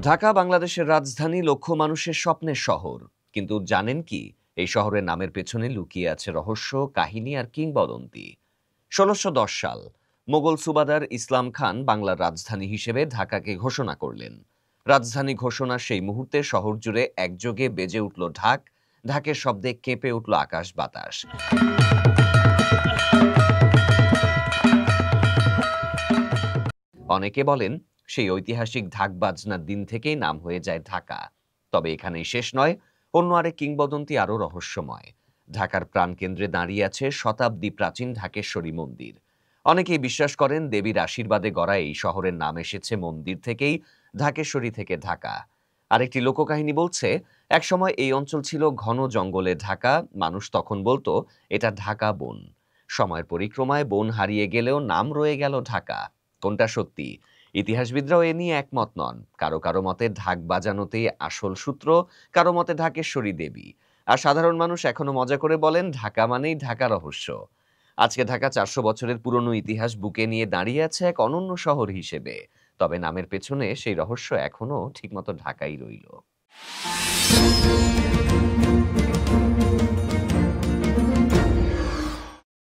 ঢাকা বাংলাদেশের রাজধানী, লক্ষ মানুষের স্বপ্নের শহর। কিন্তু জানেন কি, এই শহরের নামের পেছনে লুকিয়ে আছে রহস্য, কাহিনী আর কিংবদন্তি। ১৬১০ সাল মোগল সুবাদার ইসলাম খান বাংলার রাজধানী হিসেবে ঢাকাকে ঘোষণা করলেন। রাজধানী ঘোষণার সেই মুহূর্তে শহর জুড়ে একযোগে বেজে উঠল ঢাক। ঢাকের শব্দে কেঁপে উঠল আকাশ বাতাস। অনেকে বলেন সেই ঐতিহাসিক ঢাক বাজনার দিন থেকেই নাম হয়ে যায় ঢাকা। তবে এখানেই শেষ নয়, অন্য আরেক কিংবদন্তি আরও রহস্যময়। ঢাকার প্রাণকেন্দ্রে দাঁড়িয়ে আছে শতাব্দী প্রাচীন ঢাকেশ্বরী মন্দির। অনেকেই বিশ্বাস করেন দেবীর আশীর্বাদে গড়া এই শহরের নাম এসেছে মন্দির থেকেই, ঢাকেশ্বরী থেকে ঢাকা। আরেকটি লোককাহিনী বলছে, একসময় এই অঞ্চল ছিল ঘন জঙ্গলে ঢাকা। মানুষ তখন বলতো এটা ঢাকা বন। সময়ের পরিক্রমায় বন হারিয়ে গেলেও নাম রয়ে গেল ঢাকা। কোনটা সত্যি, ইতিহাসবিদরাও এ নিয়ে একমত নন। কারো কারো মতে ঢাক বাজানোতেই আসল সূত্র, কারো মতে ঢাকেশ্বরী দেবী। আর সাধারণ মানুষ এখনো মজা করে বলেন ঢাকা মানেই ঢাকা রহস্য। আজকে ঢাকা ৪০০ বছরের পুরনো ইতিহাস বুকে নিয়ে দাঁড়িয়ে আছে এক অনন্য শহর হিসেবে। তবে নামের পেছনে সেই রহস্য এখনো ঠিকমতো ঢাকাই রইল।